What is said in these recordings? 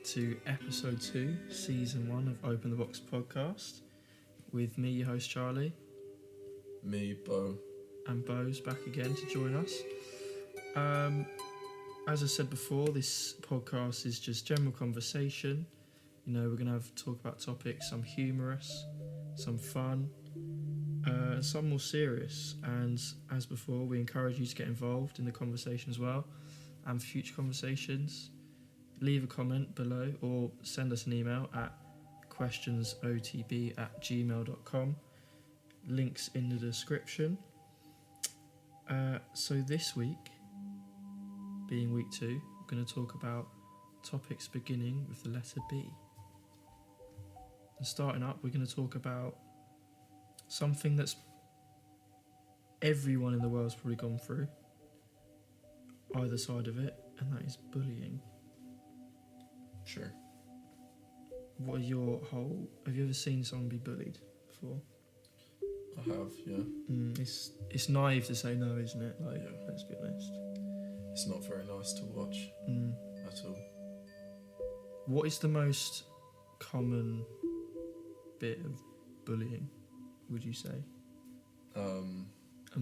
to episode 2, season 1 of Open the Box podcast. With me, your host Charlie. Me, Bo. And Bo's back again to join us. As I said before, this podcast is just general conversation. You know, we're going to talk about topics, some humorous, some fun, and some more serious. And as before, we encourage you to get involved in the conversation as well. And for future conversations, leave a comment below or send us an email at questionsotb@gmail.com. Links in the description. So this week, being week 2, we're going to talk about topics beginning with the letter B. And starting up, we're going to talk about something that's everyone in the world's probably gone through, either side of it, and that is bullying. Sure. What are have you ever seen someone be bullied before? I have, yeah. It's naive to say no, isn't it? Like, Yeah. Let's be honest. It's not very nice to watch at all. What is the most common bit of bullying, would you say? And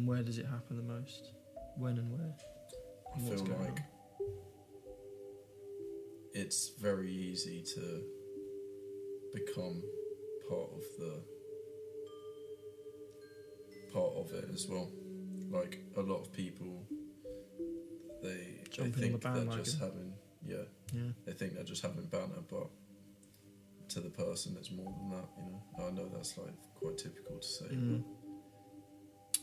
where does it happen the most? When and where? I feel like it's very easy to become part of it as well. Like, a lot of people, they think they're just having they think they're just having banter, but to the person it's more than that, you know. I know that's like quite typical to say, but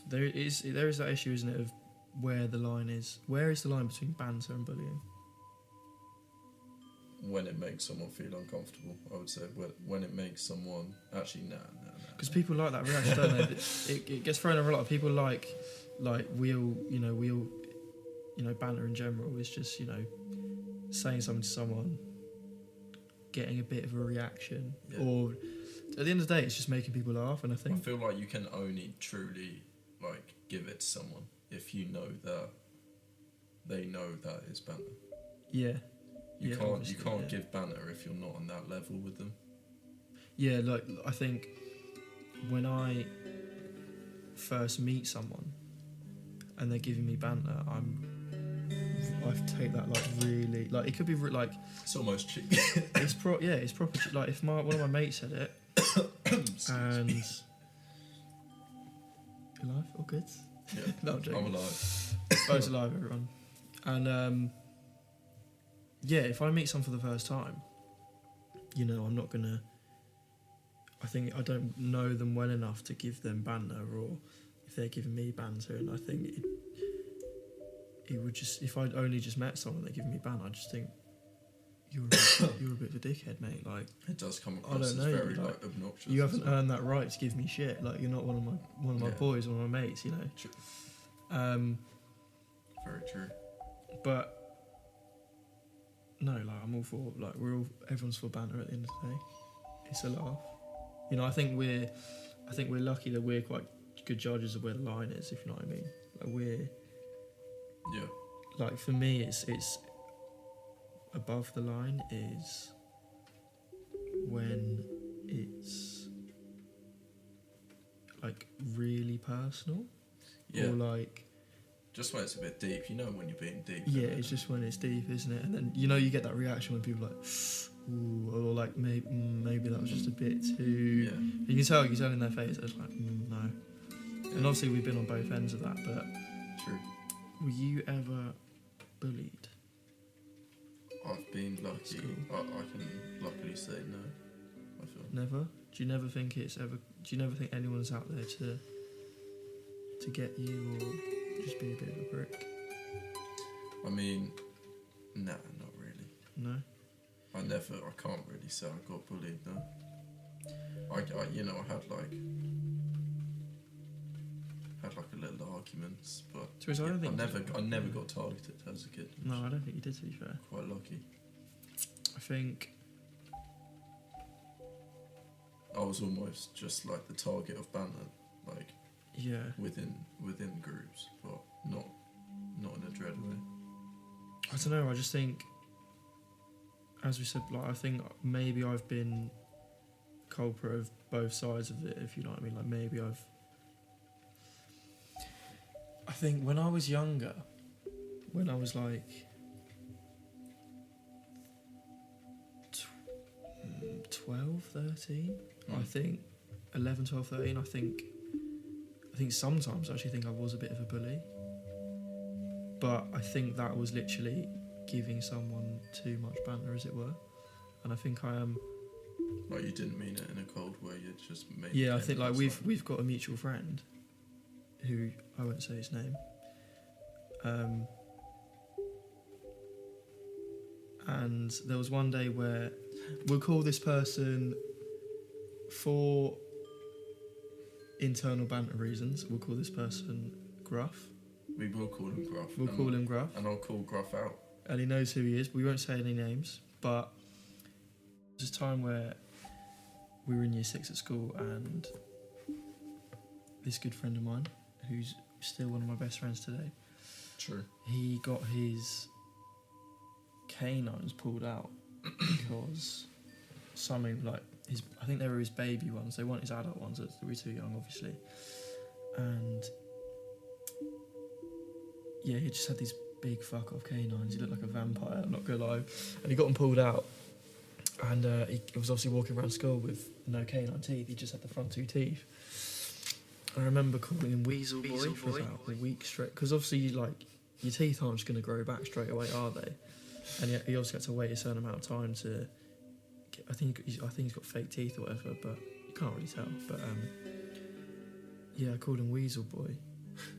There is that issue, isn't it, of where the line is. Where is the line between banter and bullying? when it makes someone feel uncomfortable, I would say. When it makes someone actually Because people like that reaction, don't they? It gets thrown over a lot of people. Like we'll banter in general is just, you know, saying something to someone, getting a bit of a reaction, or at the end of the day, it's just making people laugh. And I feel like you can only truly like give it to someone if you know that they know that is banter. Yeah. You can't give banter if you're not on that level with them. Yeah, like, I think when I first meet someone and they're giving me banter, I take that like really, like, it could be like it's almost cheap. it's proper. Like, if one of my mates said it, and you alive? All good? Yeah, No, I'm joking. I'm alive. Both alive, everyone. And if I meet someone for the first time, you know, I'm not gonna. I think I don't know them well enough to give them banter, or if they're giving me banter, and I think it would just, if I'd only just met someone that giving me banter, I just think you're a bit of a dickhead, mate. Like, it does come across as very like obnoxious. You haven't earned that right to give me shit. Like, you're not one of my boys, one of my mates, you know. True. Very true. But no, like, I'm all for, like, everyone's for banter at the end of the day. It's a laugh. You know, I think we're lucky that we're quite good judges of where the line is, if you know what I mean. Like, like, for me, it's above the line is when it's like really personal, or like just when it's a bit deep. You know, when you're being deep. Yeah, it's just when it's deep, isn't it? And then, you know, you get that reaction when people are like, ooh, or like maybe that was just a bit too. Yeah. You can tell in their face. It's like, no. Yeah. And obviously we've been on both ends of that, but. True. Were you ever bullied? I've been lucky. I can luckily say no. I feel. Never? Do you never think anyone's out there to get you, or just be a bit of a prick? I mean, nah, not really. No? I can't really say I got bullied, no. I had like a little arguments, but I never got targeted as a kid. No, I don't think you did, to be fair. Quite lucky. I think I was almost just like the target of banter, like within groups, but not in a dread way. I don't know. I just think as we said, like I think maybe I've been culprit of both sides of it, if you know what I mean. Like maybe I think when I was younger, when I was like 12, 13, I think 11, 12, 13, I think sometimes I actually think I was a bit of a bully, but I think that was literally giving someone too much banter, as it were, and I think I am. Like you didn't mean it in a cold way, you just made. Yeah, I think like we've got a mutual friend, who I won't say his name, and there was one day where we'll call this person, for internal banter reasons, we'll call this person Gruff. We will call him Gruff. We'll call him Gruff. And I'll call Gruff out. And he knows who he is, but we won't say any names. But there's a time where we were in year 6 at school, and this good friend of mine, who's still one of my best friends today, True. he got his canines pulled out because something like I think they were his baby ones. They weren't his adult ones. They were too young, obviously. And yeah, he just had these big fuck off canines. He looked like a vampire, I'm not gonna lie. And he got them pulled out. And he was obviously walking around school with no canine teeth. He just had the front 2 teeth. I remember calling him Weasel Boy for about a week straight, because obviously your teeth aren't just going to grow back straight away, are they? And yet he obviously had to wait a certain amount of time to get, I think he's got fake teeth or whatever, but you can't really tell. But yeah, I called him Weasel Boy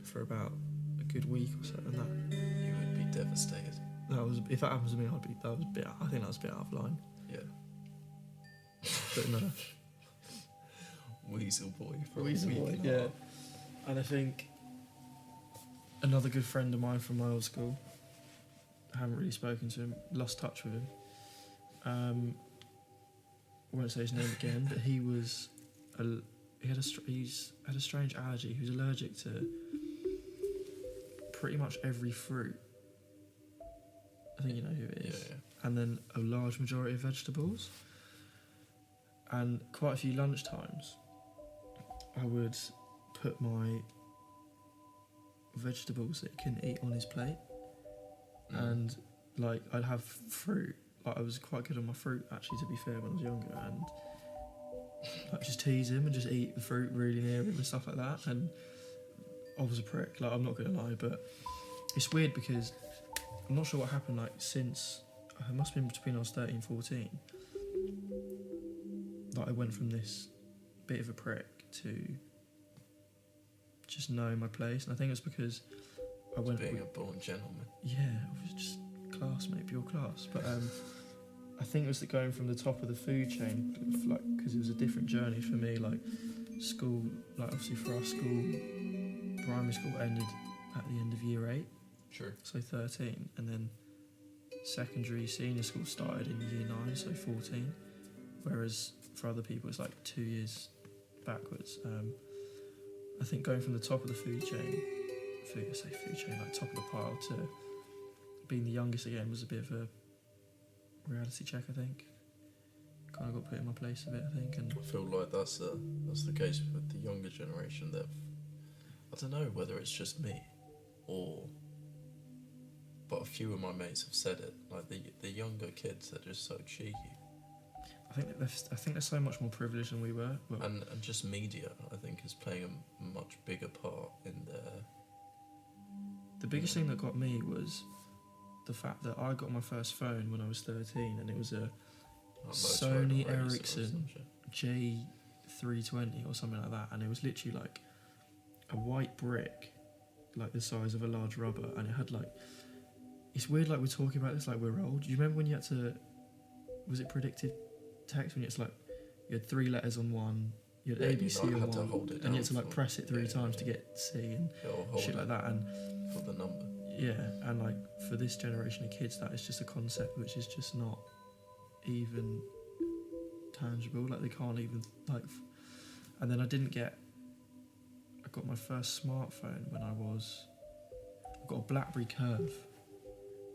for about a good week or so, and that you would be devastated. That was, if that happens to me, I think that was a bit out of line. Yeah. But no. Weasel Boy for Weasel a week Boy, and a yeah. half. And I think another good friend of mine from my old school, I haven't really spoken to him, lost touch with him. I won't say his name again, but he had a strange allergy. He was allergic to pretty much every fruit. I think you know who it is. Yeah. And then a large majority of vegetables. And quite a few lunchtimes, I would put my vegetables that he couldn't eat on his plate. And like I'd have fruit. Like I was quite good on my fruit, actually, to be fair, when I was younger, and like just tease him and just eat the fruit really near him and stuff like that. And I was a prick, like I'm not gonna lie, but it's weird because I'm not sure what happened, like since it must have been between I was 13, 14, like I went from this bit of a prick to just knowing my place. And I think it's because I went being a born gentleman. Yeah, I was just class, mate, pure class. But I think it was going from the top of the food chain, like, because it was a different journey for me. Like school, like obviously for our school, primary school ended at the end of year 8. Sure. So 13, and then secondary senior school started in year 9, so 14. Whereas for other people, it's like 2 years backwards. I think going from the top of the food chain, like top of the pile, to being the youngest again was a bit of a reality check, I think. Kind of got put in my place a bit, I think. And I feel like that's the case with the younger generation. I don't know whether it's just me, but a few of my mates have said it. Like the younger kids are just so cheeky. I think they're so much more privileged than we were. Well, and just media, I think, is playing a much bigger part in their... The biggest thing that got me was the fact that I got my first phone when I was 13, and it was a Sony Ericsson J320 or something like that, and it was literally like a white brick, like the size of a large rubber, and it had like... It's weird, like we're talking about this like we're old. Do you remember when you had to... Was it predictive text, when it's like you had 3 letters on one, you had ABC on one, and you had to like press it 3 times to get C and shit like that, and for the number. Yeah, and like for this generation of kids, that is just a concept which is just not even tangible. Like they can't even like. And then I got my first smartphone when I got a BlackBerry Curve.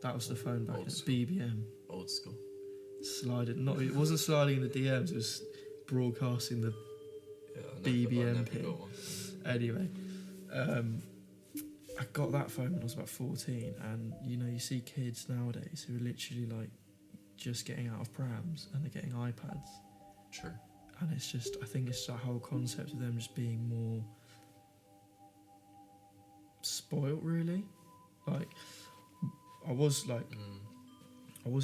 That was the phone back then. BBM. Old school. sliding. It wasn't sliding in the DMs. It was broadcasting the BBMP. Anyway, I got that phone when I was about 14, and you see kids nowadays who are literally like just getting out of prams and they're getting iPads. True. And I think it's that whole concept of them just being more spoilt, really. Like, I was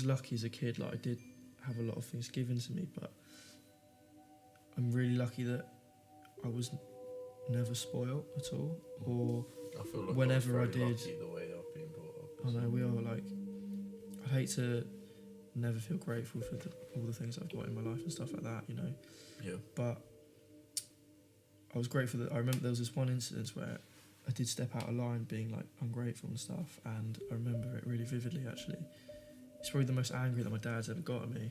lucky as a kid. Like, I did have a lot of things given to me, but I'm really lucky that I was never spoilt at all. Or I feel like whenever I did, lucky the way I've been brought up. I know we are. Like, I hate to never feel grateful for all the things I've got in my life and stuff like that, Yeah. But I was grateful that I remember there was this one incident where I did step out of line being like ungrateful and stuff, and I remember it really vividly actually. It's probably the most angry that my dad's ever got at me.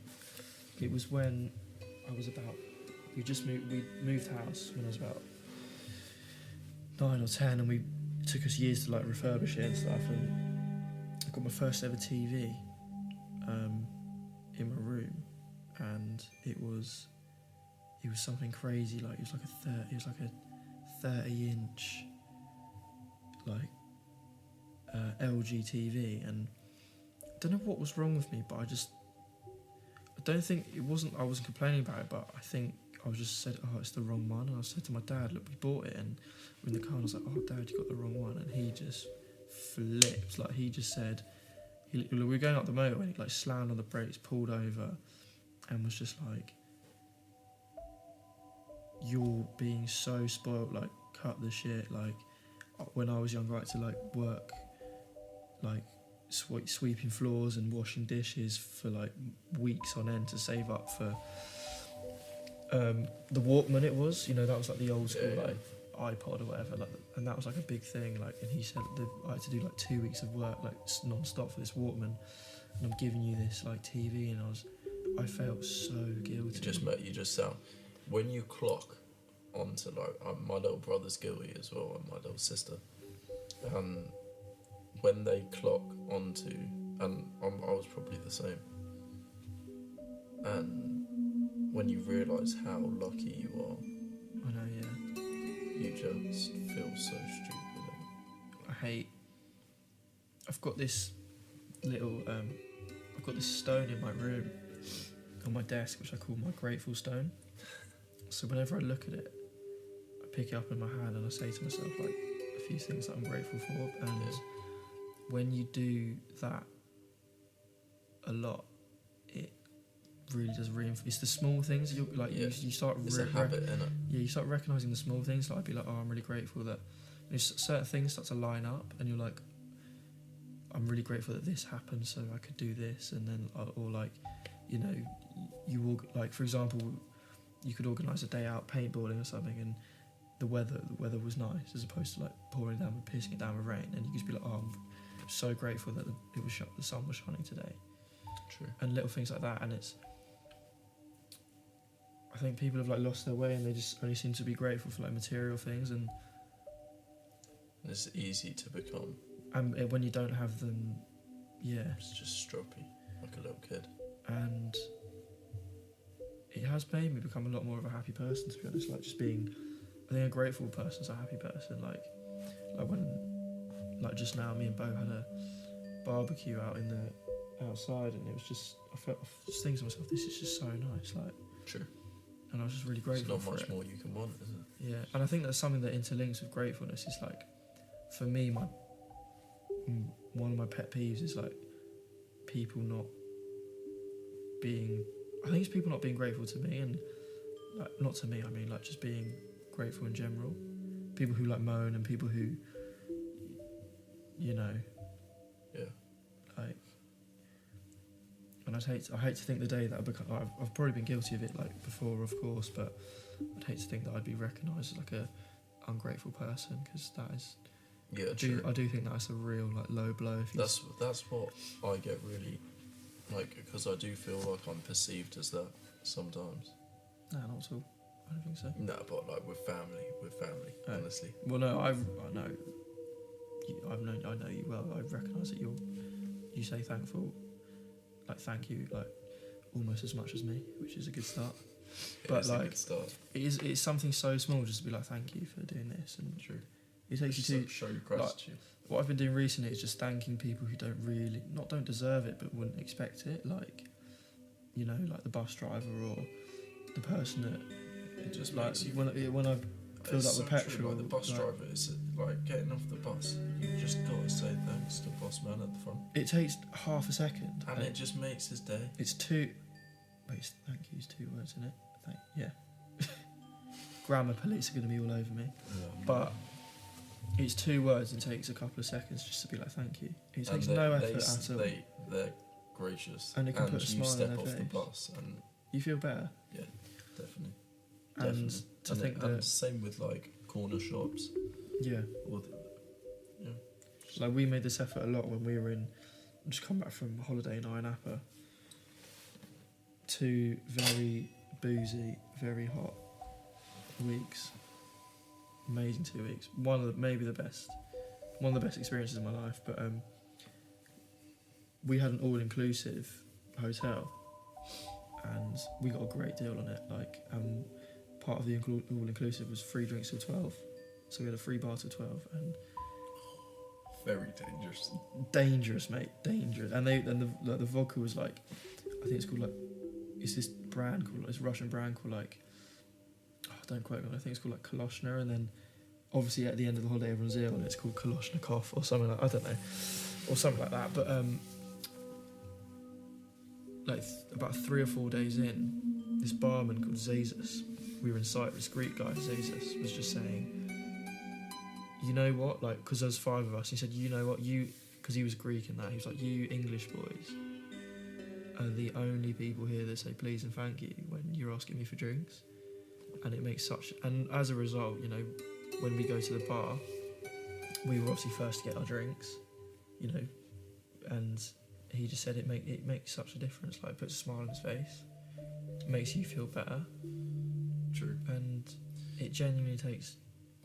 It was when I was we moved house when I was about 9 or 10, and it took us years to like refurbish it and stuff, and I got my first ever TV in my room, and it was something crazy. Like it was like a 30-inch like LG TV, and I don't know what was wrong with me, but I wasn't complaining about it, but I think I was just said, oh, it's the wrong one. And I said to my dad, look, we bought it, and we're in the car, and I was like, oh, Dad, you got the wrong one. And he just flipped. Like, he just said, we were going up the motorway, and he like slammed on the brakes, pulled over, and was just like, you're being so spoiled, like, cut the shit. Like, when I was younger, I had to like work like sweeping floors and washing dishes for like weeks on end to save up for the Walkman. It was, that was like the old school like iPod or whatever, like, and that was like a big thing. Like, and he said I had to do like 2 weeks of work like non-stop for this Walkman, and I'm giving you this like TV, and I felt so guilty. You just sound, when you clock onto like my little brother's guilty as well, and my little sister, and when they clock onto, and I was probably the same, and when you realise how lucky you are, I know, yeah, you just feel so stupid. I've got this little I've got this stone in my room on my desk which I call my grateful stone. So whenever I look at it, I pick it up in my hand and I say to myself like a few things that I'm grateful for, and when you do that a lot, it really does reinforce. It's the small things you start. It's a habit, isn't it? Yeah, you start recognising the small things. Like I'd be like, oh, I'm really grateful that certain things start to line up, and you're like, I'm really grateful that this happened, so I could do this, and then or like, you will like, for example, you could organise a day out paintballing or something, and the weather was nice as opposed to like pouring down and pissing it down with rain, and you could just be like, oh, I'm so grateful that the sun was shining today. True. And little things like that, and I think people have like lost their way, and they just only seem to be grateful for like material things, and it's easy to become. And when you don't have them, it's just stroppy, like a little kid. And it has made me become a lot more of a happy person, to be honest. Like just being, I think a grateful person's a happy person. Like when, like just now, me and Bo had a barbecue outside, and it was just, I was thinking to myself, this is just so nice. Like, sure. And I was just really grateful. There's not much more you can want, is it? Yeah, and I think that's something that interlinks with gratefulness. Is like, for me, one of my pet peeves is like people not being. I think it's people not being grateful to me, and like not to me. I mean, like just being grateful in general. People who like moan, and people who, like. And I hate to think the day that I've probably been guilty of it like before, of course, but I'd hate to think that I'd be recognised as like a ungrateful person, because that is. Yeah, true. I do think that's a real like low blow. That's what I get really, like, because I do feel like I'm perceived as that sometimes. No, not at all. I don't think so. No, but like with family, honestly. Well, no, I know you well. I recognise that you say thankful, like thank you, like almost as much as me, which is a good start. But like, a good start. It's something so small just to be like, thank you for doing this, and true. It takes you to show your gratitude. Like, what I've been doing recently is just thanking people who don't deserve it, but wouldn't expect it. Like, you know, like the bus driver or the person that it just like makes you. When I filled up with petrol. True, like the bus driver, it's like getting off the bus. You just gotta say thanks to boss man at the front. It takes half a second, and it just makes his day. It's two. Wait, thank you is 2 words, isn't it? Yeah. Grammar police are going to be all over me, but it's 2 words and takes a couple of seconds just to be like thank you. It takes no effort at all. They're gracious, and they can put a smile on their face. You step off the bus and you feel better. Yeah, definitely. And to think that same with like corner shops. Yeah. Like we made this effort a lot when we were just come back from holiday in Iron Appa. 2 very boozy, very hot weeks. Amazing 2 weeks. One of the best experiences of my life. But we had an all-inclusive hotel, and we got a great deal on it. Like, part of the all-inclusive was free drinks till 12, so we had a free bar till 12, and very dangerous. Dangerous, mate. Dangerous. And the vodka was like, I think it's called like. It's this brand called, it's a Russian brand called like, don't quote me, I think it's called like Koloshna, and then obviously at the end of the holiday everyone's ill and it's called Koloshnikov or something like, I don't know, or something like that, but about 3 or 4 days in, this barman called Zazas, we were in sight, this Greek guy, Zazas, was just saying, you know what, like, because there was 5 of us, he said, you know what, because he was Greek and that, he was like, you English boys are the only people here that say please and thank you when you're asking me for drinks. And it makes and as a result, you know, when we go to the bar, we were obviously first to get our drinks, you know, and he just said it makes such a difference, like, puts a smile on his face, makes you feel better. True. And it genuinely takes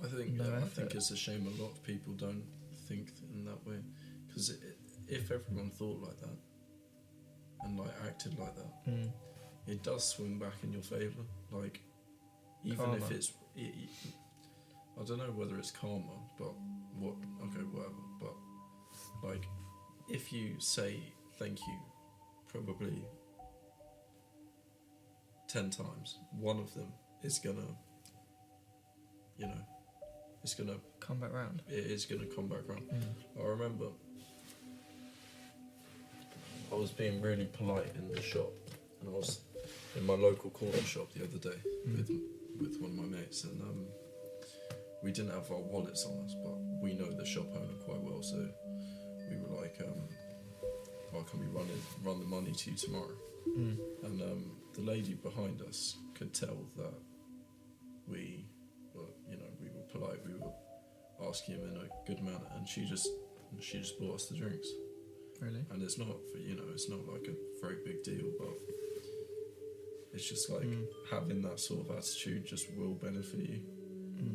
I think it's a shame a lot of people don't think in that way, because if everyone thought like that, and like acted like that, it does swing back in your favour. Like, even karma. If it's, I don't know whether it's karma, but whatever. But like, if you say thank you, probably 10 times, one of them is gonna, you know, it's gonna come back round. It is gonna come back round. I remember. I was being really polite in the shop, and I was in my local corner shop the other day with one of my mates, and we didn't have our wallets on us, but we know the shop owner quite well, so we were like, can we run the money to you tomorrow? And the lady behind us could tell that we were polite, we were asking him in a good manner, and she just bought us the drinks. Really? And it's not it's not like a very big deal, but it's just like having that sort of attitude just will benefit you,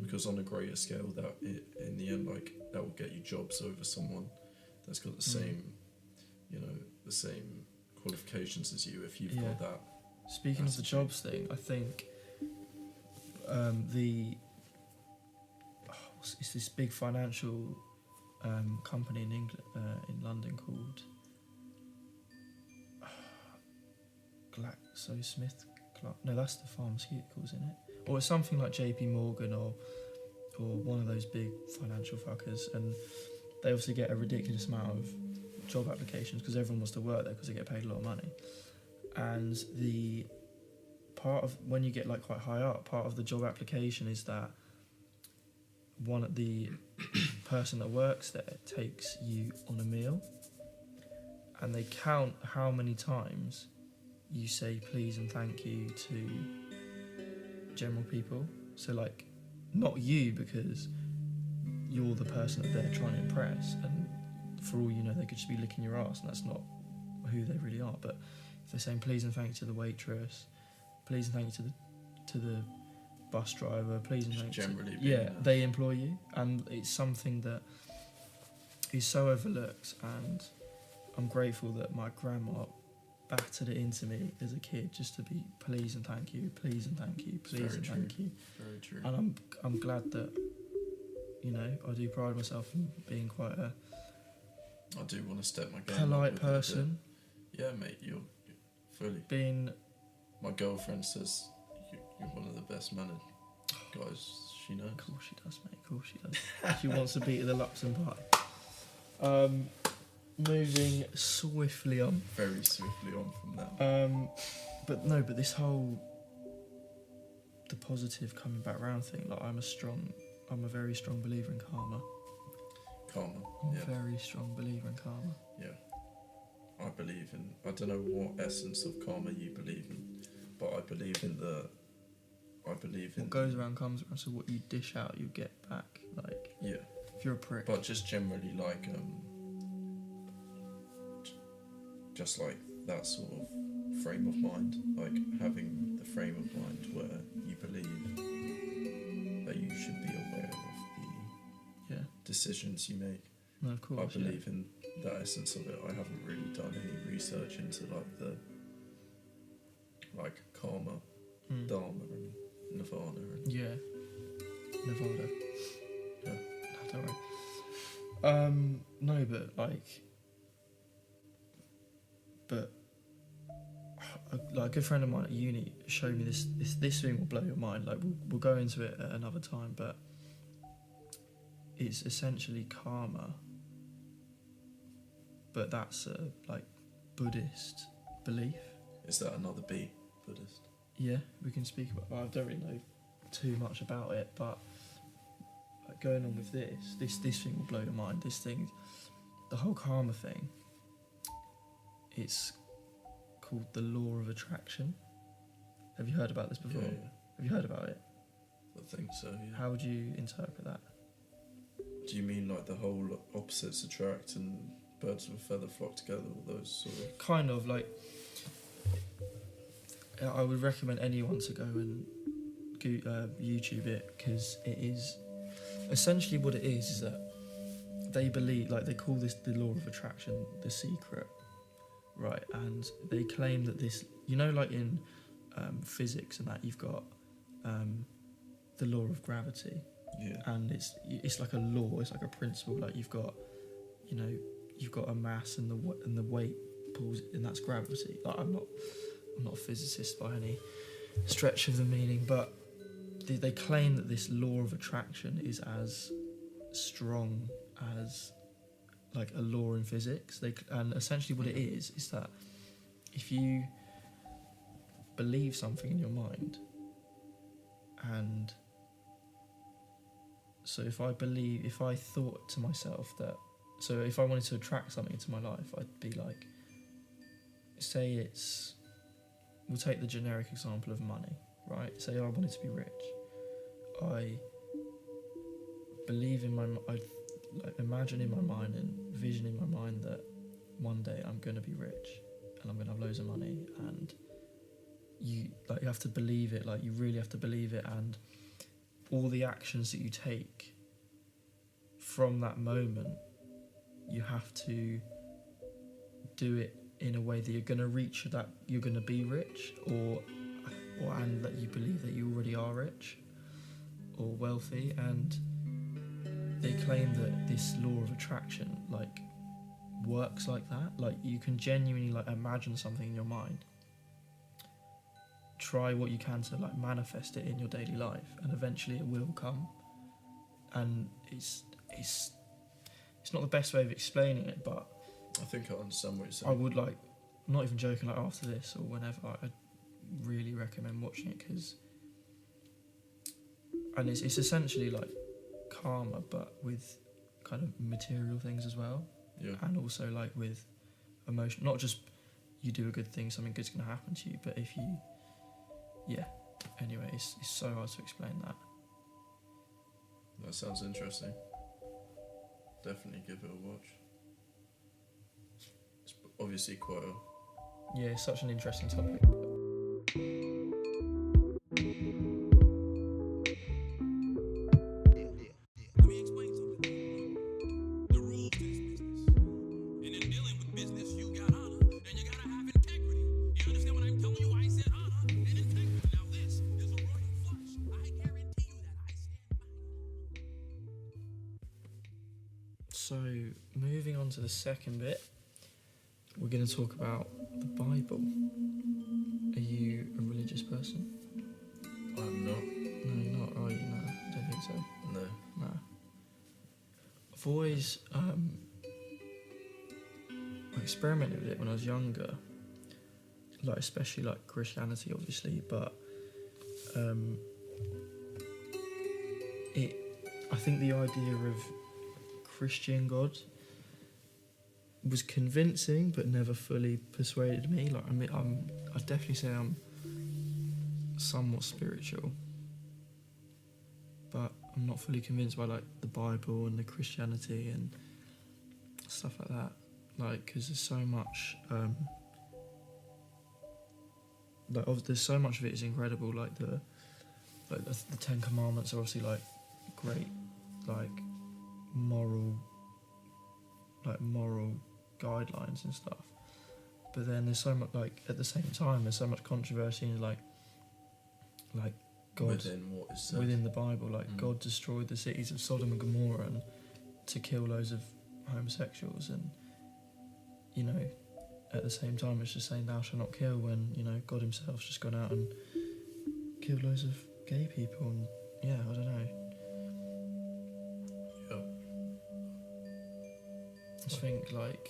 because on a greater scale, that in the end, like, that will get you jobs over someone that's got the same, the same qualifications as you, if you've got that. Speaking of the jobs thing, I think it's this big financial company in England, in London, called GlaxoSmithKline. No, that's the pharmaceuticals, isn't it? Or it's something like JP Morgan or one of those big financial fuckers, and they obviously get a ridiculous amount of job applications because everyone wants to work there because they get paid a lot of money. And the part of when you get like quite high up, part of the job application is that the person that works there takes you on a meal, and they count how many times you say please and thank you to general people. So like, not you, because you're the person that they're trying to impress, and for all you know they could just be licking your ass, and that's not who they really are. But if they're saying please and thank you to the waitress, please and thank you to the bus driver, please and thank you, they employ you. And it's something that is so overlooked, and I'm grateful that my grandma battered it into me as a kid just to be please and thank you, please and thank you, please and thank you. Very true. And I'm glad that, you know, I do pride myself in being quite a I do want to step my game polite up with person. Yeah, mate, you're fully. Being My girlfriend says you're one of the best mannered guys she knows. Of course she does, mate. Of course she does. She wants to beat the Luxon pie. Moving swiftly on. Very swiftly on from that. But this whole the positive coming back round thing. Like I'm a very strong believer in karma. Karma. I'm Yeah. a very strong believer in karma. Yeah. I believe in. I don't know what essence of karma you believe in, but I believe in What goes around comes around. So what you dish out, you get back. Like yeah. if you're a prick. But just generally like just like that sort of frame of mind, like having the frame of mind where you believe that you should be aware of the decisions you make. No, of course. I believe in that essence of it. I haven't really done any research into like the karma, dharma and nirvana and Nevada. Yeah. No, don't worry. No, but like a good friend of mine at uni showed me this thing will blow your mind. Like we'll go into it at another time, but it's essentially karma. But that's a like Buddhist belief. Is that another B, Buddhist? Yeah, we can speak about. Well, I don't really know too much about it, but like going on with this thing will blow your mind. This thing, the whole karma thing. It's called the law of attraction. Have you heard about this before? Yeah. Have you heard about it? I think so. Yeah. How would you interpret that? Do you mean like the whole opposites attract and birds of a feather flock together, all those sort of... Kind of, like, I would recommend anyone to go and YouTube it, because it is, essentially what it is that they believe, like they call this the law of attraction, the secret, right? And they claim that this, you know, like in physics and that, you've got the law of gravity. Yeah. And it's like a law, it's like a principle, like you've got, you know, you've got a mass and the weight pulls, and that's gravity. Like I'm not a physicist by any stretch of the meaning, but they claim that this law of attraction is as strong as like a law in physics. And essentially what it is that if you believe something in your mind, and so if I thought to myself that, so if I wanted to attract something into my life, I'd be like, we'll take the generic example of money, right? Say I wanted to be rich. I believe I imagine in my mind and vision in my mind that one day I'm going to be rich and I'm going to have loads of money, and you have to believe it, like you really have to believe it, and all the actions that you take from that moment, you have to do it in a way that you're going to reach that you're going to be rich, or and that you believe that you already are rich or wealthy. And they claim that this law of attraction like works like that. Like you can genuinely like imagine something in your mind, try what you can to like manifest it in your daily life, and eventually it will come. And it's not the best way of explaining it, but I think I understand what you're saying. I would like, I'm not even joking, like after this or whenever, I'd really recommend watching it, because it's essentially like karma, but with kind of material things as well. Yeah. And also like with emotion, not just you do a good thing, something good's going to happen to you, but if you, anyway, it's so hard to explain that. That sounds interesting. Definitely give it a watch. It's obviously quite a... Yeah, it's such an interesting topic. Let me explain something. The rules to this business. And in dealing with business, you got honor and you gotta have integrity. So, moving on to the second bit, we're going to talk about the Bible. Are you a religious person? I'm not. No, you're not, are you? No, I don't think so. No. No. I've always I experimented with it when I was younger, like especially like Christianity, obviously, but I think the idea of Christian God was convincing, but never fully persuaded me. Like, I mean, I'd definitely say I'm somewhat spiritual, but I'm not fully convinced by like the Bible and the Christianity and stuff like that. Like, because there's so much, there's so much of it is incredible. Like the Ten Commandments are obviously like great, like moral guidelines and stuff. But then there's so much, like, at the same time, there's so much controversy in like God Within what is said. within the Bible. Like, God destroyed the cities of Sodom and Gomorrah and to kill loads of homosexuals, and you know, at the same time it's just saying thou shalt not kill, when, you know, God himself's just gone out and killed loads of gay people. And yeah, I don't know. Yeah. I just think, like,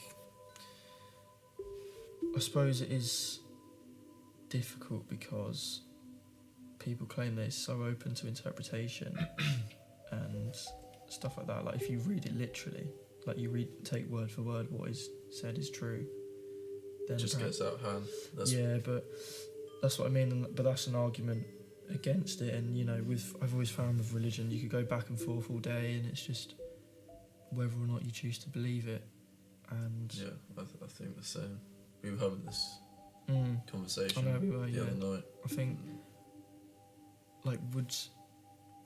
I suppose it is difficult because people claim that it's so open to interpretation and stuff like that. Like, if you read it literally, like take word for word what is said is true, then Just gets out of hand. Yeah, but that's what I mean. But that's an argument against it. And, you know, I've always found with religion, you could go back and forth all day, and it's just whether or not you choose to believe it. And yeah, I think the same. We were having this conversation I know we were, the other night. I think, like,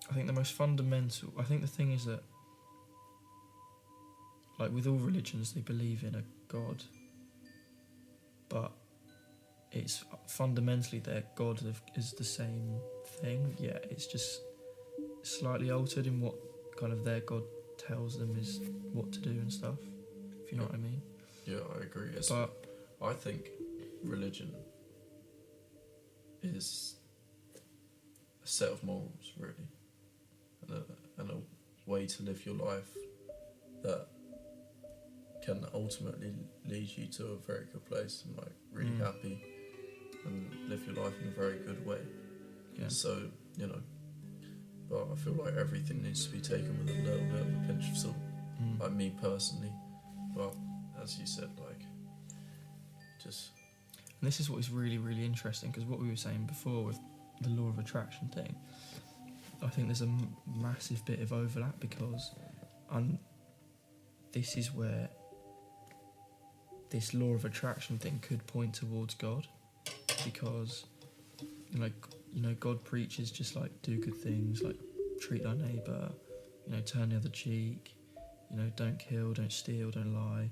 I think the most fundamental, I think the thing is that, like, with all religions, they believe in a God, but it's fundamentally their God is the same thing. Yeah, it's just slightly altered in what kind of their God tells them is what to do and stuff, if you know what I mean. Yeah, I agree. But I think religion is a set of morals, really, and a way to live your life that can ultimately lead you to a very good place and, like, really happy and live your life in a very good way. yeah, So, you know, but I feel like everything needs to be taken with a little bit of a pinch of salt, like me personally. But as you said, like, just... And this is what is really, really interesting, because what we were saying before with the law of attraction thing, I think there's a massive bit of overlap, because this is where this law of attraction thing could point towards God, because, you know, God preaches just like do good things, like treat thy neighbour, you know, turn the other cheek, you know, don't kill, don't steal, don't lie,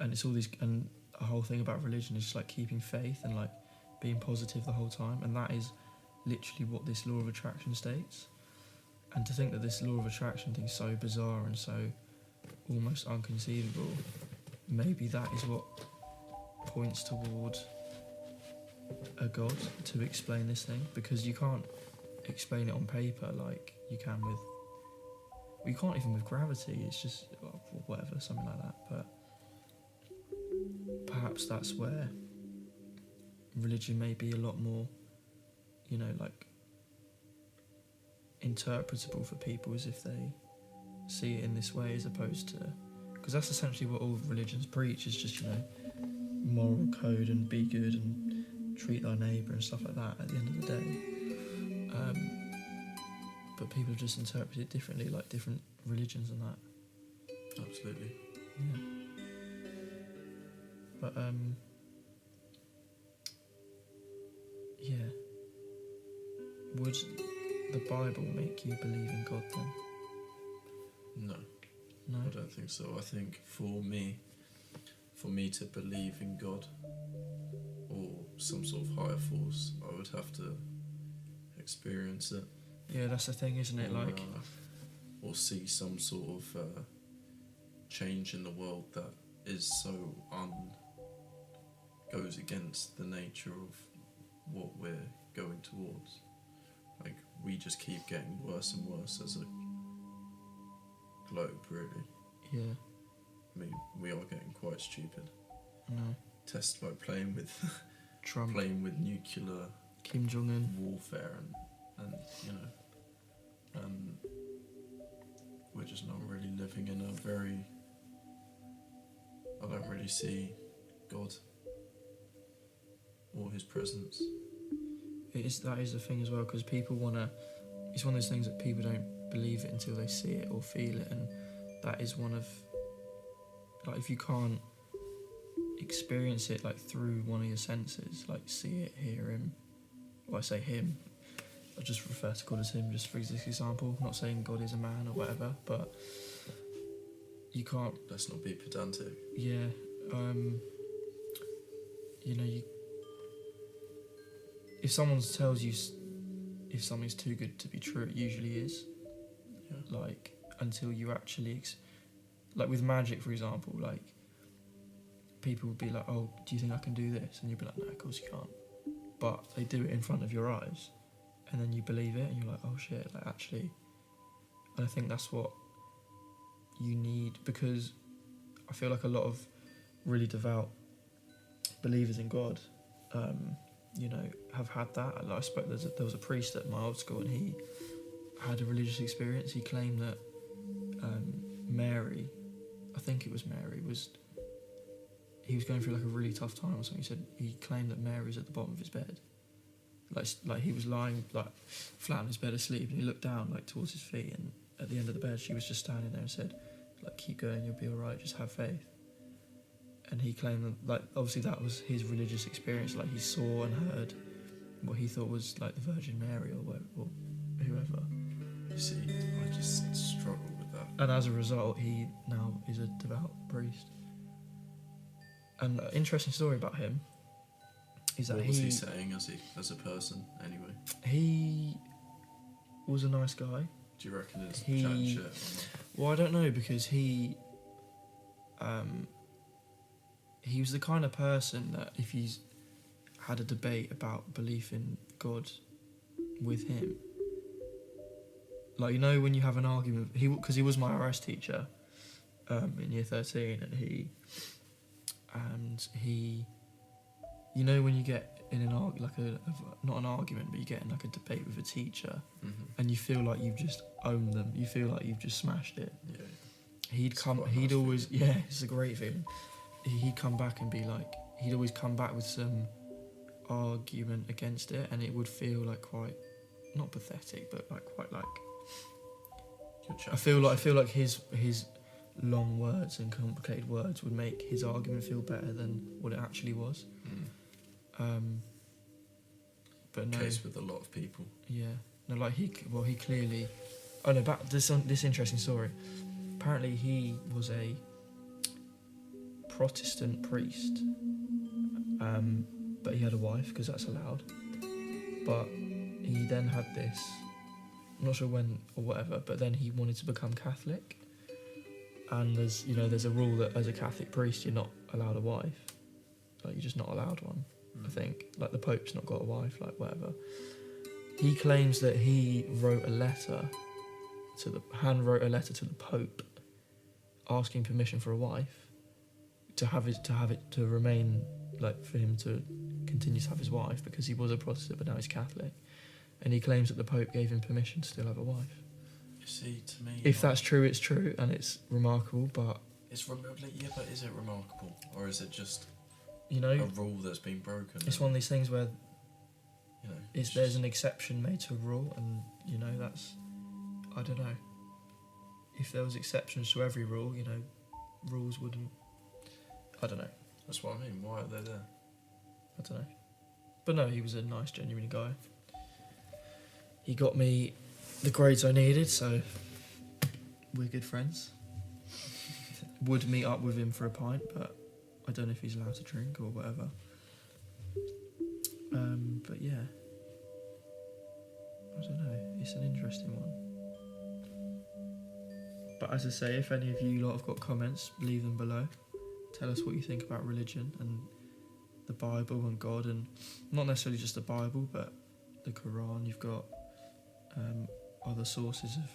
and it's all these, and the whole thing about religion is just like keeping faith and like being positive the whole time, and that is literally what this law of attraction states. And to think that this law of attraction thing is so bizarre and so almost unconceivable, maybe that is what points toward a God to explain this thing, because you can't explain it on paper like you can with, well, you can't even with gravity, it's just, well, whatever, something like that. But perhaps that's where religion may be a lot more, you know, like, interpretable for people, as if they see it in this way, as opposed to, because that's essentially what all religions preach, is just, you know, moral code and be good and treat thy neighbour and stuff like that at the end of the day. But people just interpret it differently, like different religions and that. Absolutely. Yeah. But yeah. Would the Bible make you believe in God then? No. No. I don't think so. I think for me to believe in God or some sort of higher force, I would have to experience it. Yeah, that's the thing, isn't it? Like, or see some sort of change in the world that is so goes against the nature of what we're going towards. Like, we just keep getting worse and worse as a globe, really. Yeah. I mean, we are getting quite stupid. No. Test like playing with Trump, playing with nuclear Kim Jong-un warfare, and you know, and we're just not really living in a very. I don't really see God or His presence. That is the thing as well, because people wanna. It's one of those things that people don't believe it until they see it or feel it, and that is one of. Like, if you can't experience it like through one of your senses, like see it, hear Him. Well, I say Him. I just refer to God as Him, just for this example. I'm not saying God is a man or whatever, but you can't. Let's not be pedantic. Yeah. You know, if someone tells you if something's too good to be true, it usually is. Yeah. Like, until you actually, like with magic, for example, like people would be like, "Oh, do you think I can do this?" And you'd be like, "No, of course you can't." But they do it in front of your eyes, and then you believe it, and you're like, "Oh shit!" Like, actually, and I think that's what you need, because I feel like a lot of really devout believers in God, you know, have had that. Like, I spoke. There was a priest at my old school, and he had a religious experience. He claimed that Mary, I think it was Mary, he was going through like a really tough time or something. He claimed that Mary was at the bottom of his bed, like he was lying like flat on his bed asleep, and he looked down like towards his feet, and at the end of the bed she was just standing there and said, like, "Keep going, you'll be all right. Just have faith." And he claimed that, like, obviously that was his religious experience. Like, he saw and heard what he thought was like the Virgin Mary or whoever. You see, I just struggle with that. And as a result, he now is a devout priest. And an interesting story about him is that what was he saying as a person, anyway? He was a nice guy. Do you reckon it's chatting shit or not? Well, I don't know, because he was the kind of person that if he's had a debate about belief in God with him, like, you know, when you have an argument, because he was my RS teacher in year 13, and he, you know, when you get in an not an argument, but you get in like a debate with a teacher, and you feel like you've just owned them, you feel like you've just smashed it. Yeah. He'd always, yeah, it's a great feeling. He'd come back and be like, he'd always come back with some argument against it, and it would feel like quite, not pathetic, but like quite like. I feel like his long words and complicated words would make his argument feel better than what it actually was. But no. Case with a lot of people. Yeah. No, like he clearly. Oh no, back this interesting story. Apparently he was a Protestant priest, but he had a wife, because that's allowed. But he then had this, I'm not sure when or whatever, but then he wanted to become Catholic. And there's a rule that as a Catholic priest you're not allowed a wife. Like, you're just not allowed one. I think, like, the Pope's not got a wife, like, whatever. He claims that he wrote a letter to the Pope asking permission for a wife to remain, like, for him to continue to have his wife, because he was a Protestant but now he's Catholic, and he claims that the Pope gave him permission to still have a wife. You see, to me, if that's true, it's true, and it's remarkable, but yeah, but is it remarkable, or is it just a rule that's been broken? It's one of these things where there's an exception made to a rule, and that's, I don't know. If there was exceptions to every rule, rules wouldn't. I don't know. That's what I mean. Why are they there? I don't know. But no, he was a nice, genuine guy. He got me the grades I needed, so we're good friends. Would meet up with him for a pint, but I don't know if he's allowed to drink or whatever. But yeah, I don't know. It's an interesting one. But as I say, if any of you lot have got comments, leave them below. Tell us what you think about religion and the Bible and God, and not necessarily just the Bible, but the Quran. You've got other sources of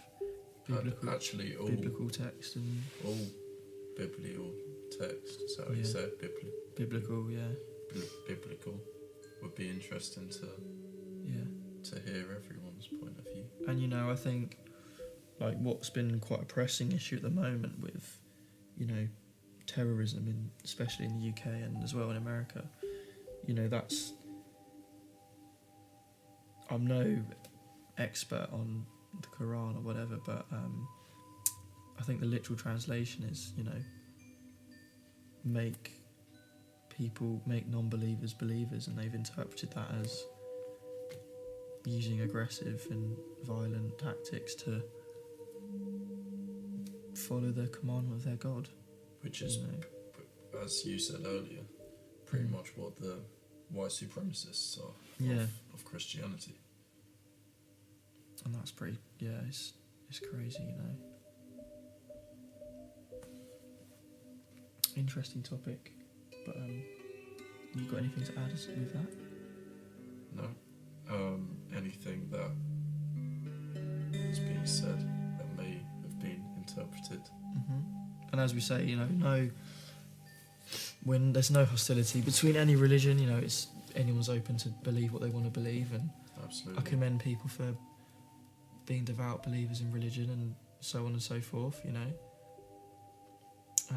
biblical text and all biblical text. Is that what you said? Biblical, yeah. Biblical would be interesting to hear everyone's point of view. And I think like what's been quite a pressing issue at the moment with terrorism, especially in the UK and as well in America. That's, I'm no expert on the Quran or whatever, but I think the literal translation is, make non-believers believers, and they've interpreted that as using aggressive and violent tactics to follow the commandment of their God. Which is, as you said earlier, pretty much what the white supremacists are of Christianity. And that's pretty, it's crazy, Interesting topic. But you got anything to add with that? No. Anything that is being said that may have been interpreted. Mm-hmm. And as we say, when there's no hostility between any religion, it's anyone's open to believe what they want to believe, and absolutely. I commend people for being devout believers in religion and so on and so forth, And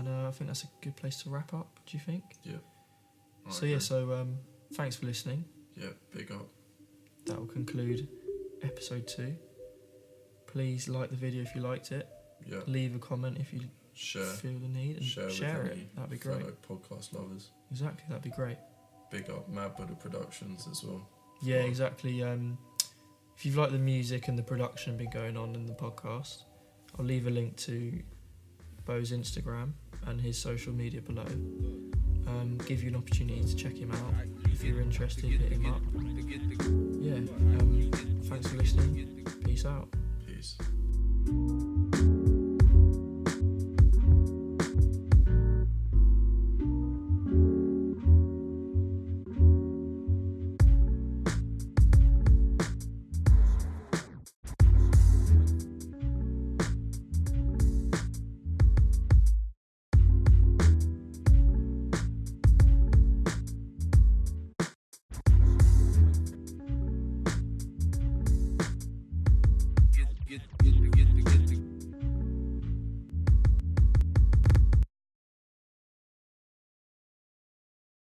I think that's a good place to wrap up. Do you think? Yeah. So thanks for listening. Yeah, big up. That will conclude episode 2. Please like the video if you liked it. Yeah. Leave a comment if you feel the need, and share it. That'd be great. Fellow podcast lovers. Exactly, that'd be great. Big up Mad Buddha Productions as well. Yeah, exactly. If you've liked the music and the production been going on in the podcast, I'll leave a link to Bo's Instagram and his social media below. Give you an opportunity to check him out. If you're interested, hit him up. Yeah, thanks for listening. Peace out. Peace.